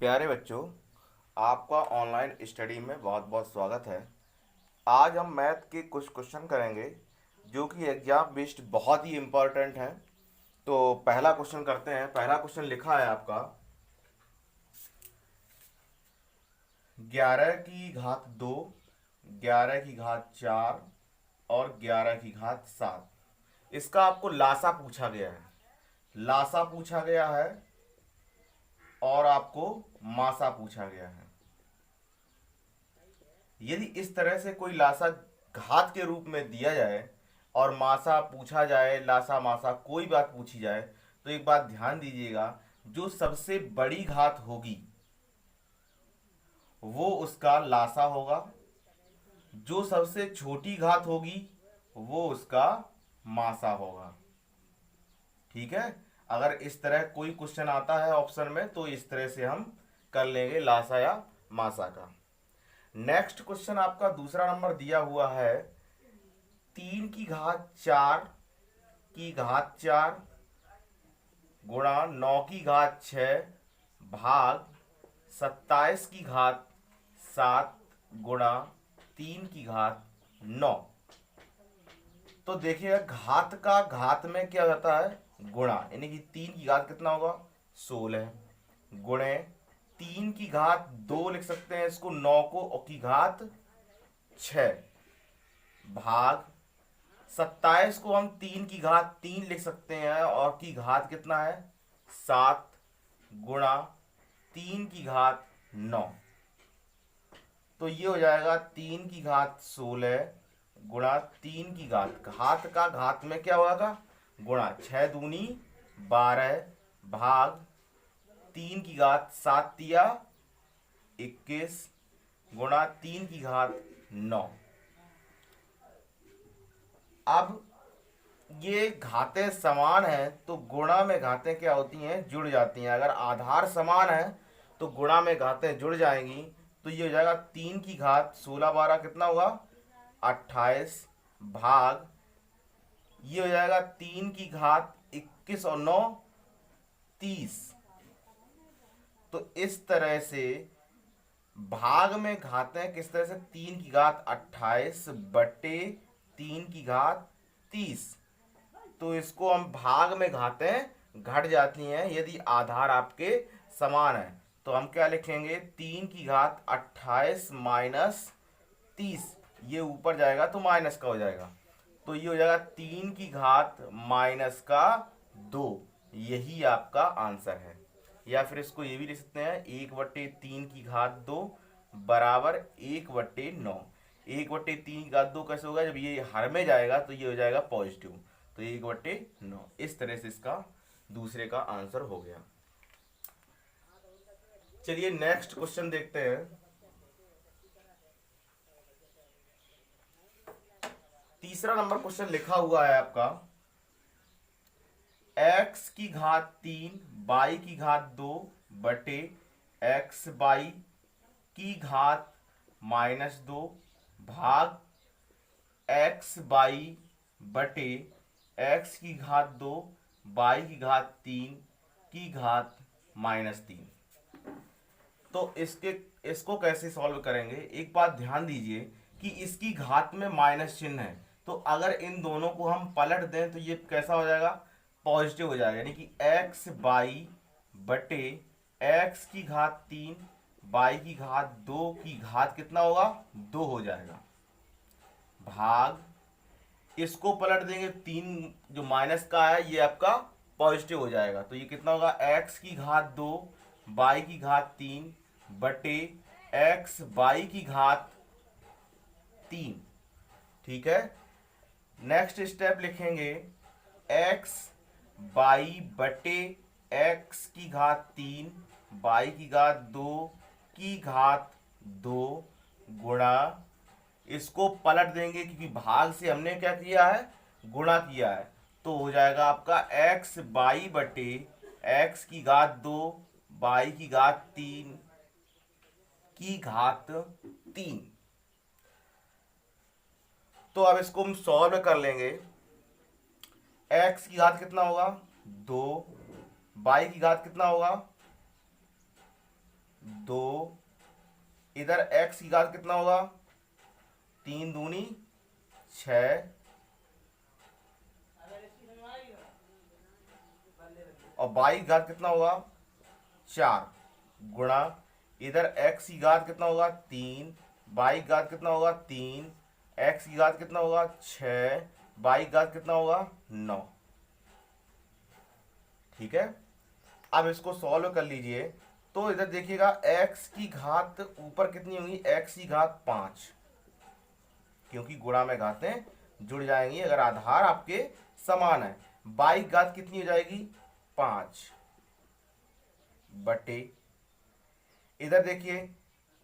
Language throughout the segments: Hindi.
प्यारे बच्चों, आपका ऑनलाइन स्टडी में बहुत बहुत स्वागत है। आज हम मैथ के कुछ क्वेश्चन करेंगे जो कि एग्जाम बेस्ड बहुत ही इम्पोर्टेंट हैं। तो पहला क्वेश्चन करते हैं। पहला क्वेश्चन लिखा है आपका 11 की घात 2, 11 की घात 4 और 11 की घात 7। इसका आपको लासा पूछा गया है। लासा पूछा गया है और आपको मासा पूछा गया है। यदि इस तरह से कोई लासा घात के रूप में दिया जाए और मासा पूछा जाए, लासा मासा कोई बात पूछी जाए, तो एक बात ध्यान दीजिएगा, जो सबसे बड़ी घात होगी वो उसका लासा होगा, जो सबसे छोटी घात होगी वो उसका मासा होगा। ठीक है। अगर इस तरह कोई क्वेश्चन आता है ऑप्शन में तो इस तरह से हम कर लेंगे लासा या मासा का। नेक्स्ट क्वेश्चन आपका दूसरा नंबर दिया हुआ है 3 की घात 4 गुणा 9 की घात 6 भाग 27 की घात 7 गुणा 3 की घात 9। तो देखिएगा, घात का घात में क्या होता है? गुणा, यानी कि 3 की घात कितना होगा? 16 गुणे 3 की घात 2 लिख सकते हैं इसको, 9 को, और की घात 6 भाग 27 को हम 3 की घात 3 लिख सकते हैं और की घात कितना है? 7 गुणा 3 की घात 9। तो ये हो जाएगा 3 की घात 16 गुणा 3 की घात, घात का घात में क्या होगा? गुणा, 6 दूनी 12 भाग 3 की घात 7 गुणा 3 की घात 9। अब ये घातें समान हैं तो गुणा में घातें क्या होती हैं? जुड़ जाती हैं। अगर आधार समान है तो गुणा में घातें जुड़ जाएंगी। तो ये हो जाएगा 3 की घात 16 12 कितना होगा? 28 भाग, ये हो जाएगा 3 की घात 21 और 9 30। तो इस तरह से भाग में घातें किस तरह से? 3 की घात 28 बटे 3 की घात 30। तो इसको हम भाग में घातें घट जाती हैं यदि आधार आपके समान है। तो हम क्या लिखेंगे? 3 की घात 28 माइनस 30, ये ऊपर जाएगा तो माइनस का हो जाएगा। तो ये हो जाएगा 3 की घात -2। यही आपका आंसर है। या फिर इसको ये भी लिख सकते हैं, 1/3 की घात 2 बराबर 1/9। 1/3 की घात 2 कैसे होगा? जब ये हर में जाएगा तो ये हो जाएगा पॉजिटिव, तो 1/9। इस तरह से इसका दूसरे का आंसर हो गया। चलिए नेक्स्ट क्वेश्चन देखते हैं। तीसरा नंबर क्वेश्चन लिखा हुआ है आपका x की घात 3 y की घात 2 बटे x/-2 भाग x/बटे x की घात 2 y की घात 3 तो इसको कैसे सॉल्व करेंगे? एक बात ध्यान दीजिए कि इसकी घात में माइनस चिन्ह है, तो अगर इन दोनों को हम पलट दें तो ये कैसा हो जाएगा? पॉजिटिव हो जाएगा। यानी कि x/बटे x की घात 3 y की घात 2 की घात कितना होगा? 2 हो जाएगा भाग, इसको पलट देंगे, 3 जो माइनस का है ये आपका पॉजिटिव हो जाएगा। तो ये कितना होगा? x की घात 2 y की घात 3 बटे x/-3। ठीक है। नेक्स्ट स्टेप लिखेंगे x/बटे x की घात 3 y की घात 2 गुणा, इसको पलट देंगे क्योंकि भाग से हमने क्या किया है? गुणा किया है। तो हो जाएगा आपका x/बटे x की घात 2 y की घात 3। तो अब इसको हम सॉल्व कर लेंगे। x की घात कितना होगा? 2, y की घात कितना होगा? इधर एक्स की घात कितना होगा, 3 दूनी 6 और बाई की घात कितना होगा 4 गुणा इधर एक्स की घात कितना होगा 3, बाई की घात कितना होगा 3, एक्स की घात कितना होगा 6, बाई की घात कितना होगा 9। ठीक है, अब इसको सॉल्व कर लीजिए। तो इधर देखिएगा x की घात ऊपर कितनी होगी, x की घात 5, क्योंकि गुणा में घातें जुड़ जाएंगी अगर आधार आपके समान है। बाई घात कितनी हो जाएगी 5 बटे इधर देखिए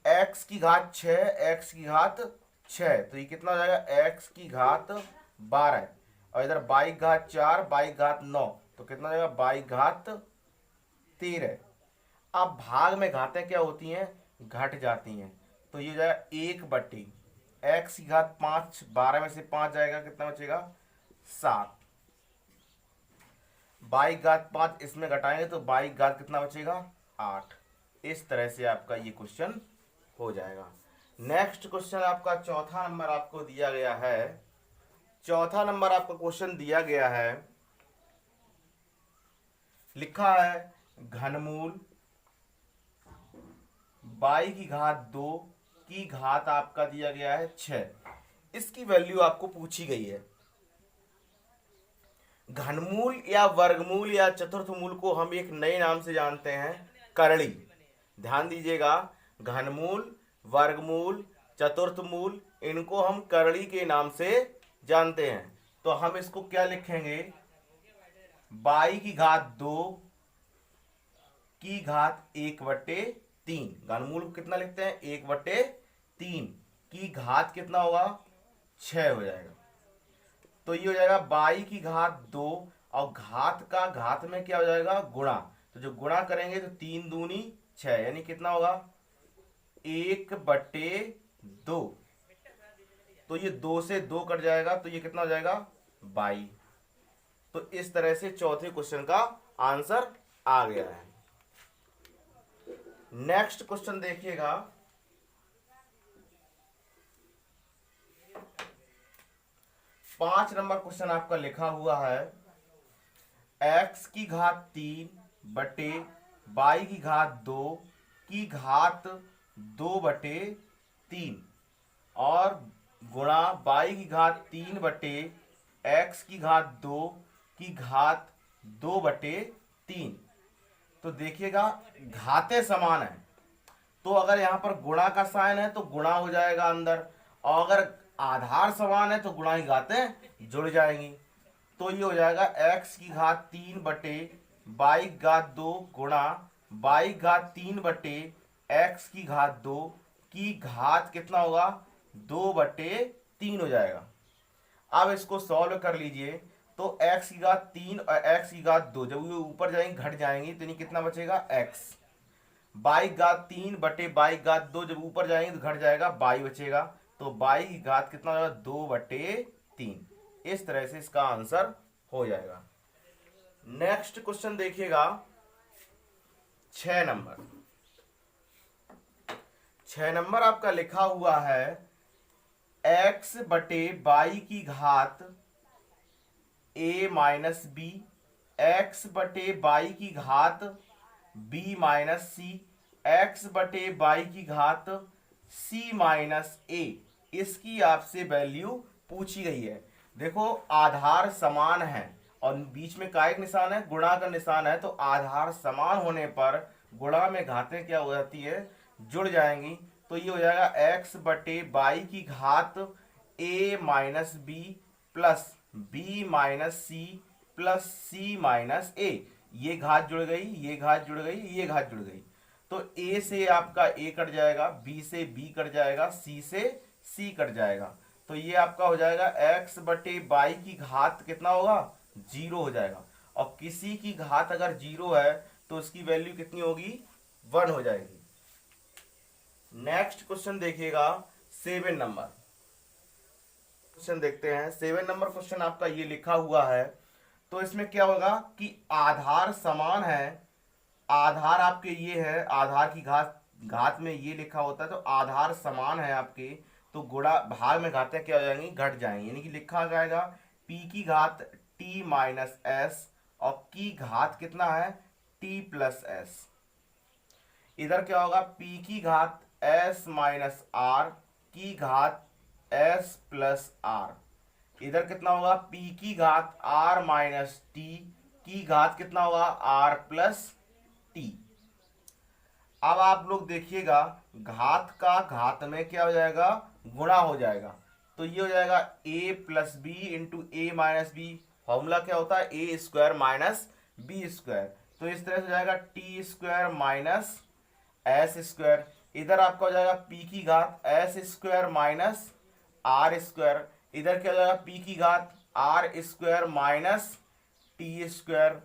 x की घात 6, x की घात 6, तो ये कितना हो जाएगा x की घात 12 और इधर बाई घात 4, बाई घात 9, तो कितना हो जाएगा बाई घात 13। अब भाग में घातें क्या होती हैं, घट जाती हैं, तो ये हो जाएगा 1 बट्टी एक्स की घात 5, 12 में से 5 जाएगा कितना बचेगा 7, बाई घात 5 इसमें घटाएंगे तो बाई घात कितना बचेगा 8। इस तरह से आपका ये क्वेश्चन हो जाएगा। नेक्स्ट क्वेश्चन आपका चौथा नंबर आपको दिया गया है। चौथा नंबर आपका क्वेश्चन दिया गया है, लिखा है घनमूल बाई की घात 2 की घात आपका दिया गया है 6। इसकी वैल्यू आपको पूछी गई है। घनमूल या वर्गमूल या चतुर्थमूल को हम एक नए नाम से जानते हैं, करड़ी। ध्यान दीजिएगा, घनमूल, वर्गमूल, चतुर्थमूल, इनको हम करड़ी के नाम से जानते हैं। तो हम इसको क्या लिखेंगे, बाई की घात 2 की घात 1/3। घनमूल को कितना लिखते हैं 1/3 की घात कितना होगा 6 हो जाएगा। तो ये हो जाएगा बाई की घात 2 और घात का घात में क्या हो जाएगा गुणा, तो जो गुणा करेंगे तो 3 दूनी 6 यानी कितना होगा 1/2। तो ये 2 से 2 कट जाएगा तो ये कितना हो जाएगा 22। तो इस तरह से चौथे क्वेश्चन का आंसर आ गया है। नेक्स्ट क्वेश्चन देखिएगा, 5 नंबर क्वेश्चन आपका लिखा हुआ है x की घात 3 बटे बाई की घात 2 की घात 2/3 और गुणा बाई की घात 3 बटे x की घात 2 की घात 2/3। तो देखिएगा घातें समान है, तो अगर यहां पर गुणा का साइन है तो गुणा हो जाएगा अंदर, और अगर आधार समान है तो गुणा की घातें जुड़ जाएंगी। तो ये हो जाएगा x की घात 3 बटे बाई की घात 2 गुणा बाई की घात 3 बटे x की घात 2 की घात कितना होगा 2/3 हो जाएगा। अब इसको सॉल्व कर लीजिए, तो x की घात 3 और x की घात 2 जब ये ऊपर जाएंगे घट जाएंगी तो नहीं कितना बचेगा x। बाई घात 3 बटे बाई घात 2 जब ऊपर जाएंगे तो घट जाएगा बाई बचेगा, तो बाई की घात कितना होगा 2/3। इस तरह से इसका आंसर हो जाएगा। नेक्स्ट क्वेश्चन देखिएगा 6 नंबर। 6 नंबर आपका लिखा हुआ है x बटे बाई की घात a माइनस बी, एक्स बटे बाई की घात b माइनस सी, एक्स बटे बाई की घात c माइनस a, इसकी आपसे वैल्यू पूछी गई है। देखो आधार समान है और बीच में का एक निशान है, गुणा का निशान है, तो आधार समान होने पर गुणा में घातें क्या हो जाती है जुड़ जाएंगी। तो ये हो जाएगा x बटे बाई की घात a minus B plus b minus C plus c minus a। ये घात जुड़ गई, ये घात जुड़ गई, ये घात जुड़ गई, तो a से आपका a कट जाएगा, b से b कट जाएगा, c से c कट जाएगा। तो ये आपका हो जाएगा x बटे बाई की घात कितना होगा 0 हो जाएगा, और किसी की घात अगर 0 है तो उसकी वैल्यू कितनी होगी 1 हो जाएगी। नेक्स्ट क्वेश्चन देखिएगा 7 नंबर क्वेश्चन देखते हैं। 7 नंबर क्वेश्चन आपका ये लिखा हुआ है, तो इसमें क्या होगा कि आधार समान है, आधार आपके ये है, आधार की घात घात में ये लिखा होता है, तो आधार समान है आपके, तो गुणा भाग में घातें क्या हो जाएंगी, घट जाएंगी, यानी कि लिखा जाएगा p की घात t माइनस एस और की घात कितना है t प्लस एस। इधर क्या होगा p की घात s माइनस आर की घात s प्लस आर। इधर कितना होगा p की घात r माइनस t की घात कितना होगा r प्लस t। अब आप लोग देखिएगा घात का घात में क्या हो जाएगा, गुणा हो जाएगा, तो ये हो जाएगा a plus B into A minus B. Formula क्या होता है A square minus B square, तो इस तरह से हो जाएगा T square minus S square. इधर आपका हो जाएगा p की घात S square minus R square. इधर क्या हो जाएगा p की घात R square minus T square.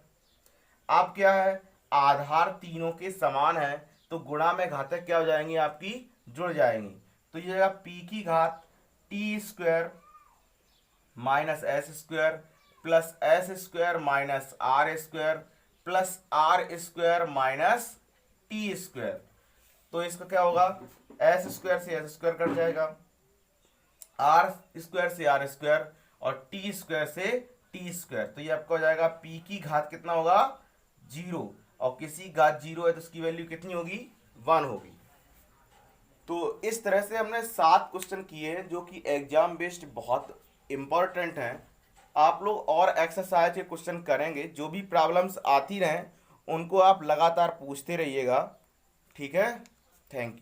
अब क्या है, आधार तीनों के समान है, तो गुणा में घातें क्या हो जाएंगी आपकी, जुड़ जाएंगी, तो ये जाएगा p की घात T square minus S square plus S square minus R square plus R square minus T square. तो इसका क्या होगा, एस स्क्वायर से एस स्क्वायर कट जाएगा, आर स्क्वायर से आर स्क्वायर और टी स्क्वायर से टी स्क्वायर। तो ये आपका हो जाएगा p की घात कितना होगा, 0, और किसी घात 0 है तो उसकी वैल्यू कितनी होगी, 1 होगी। तो इस तरह से हमने 7 क्वेश्चन किए हैं जो कि एग्जाम बेस्ड बहुत इंपॉर्टेंट हैं। आप लोग और एक्सरसाइज के क्वेश्चन करेंगे, जो भी प्रॉब्लम्स आती रहें उनको आप लगातार पूछते रहिएगा, ठीक है। Thank you.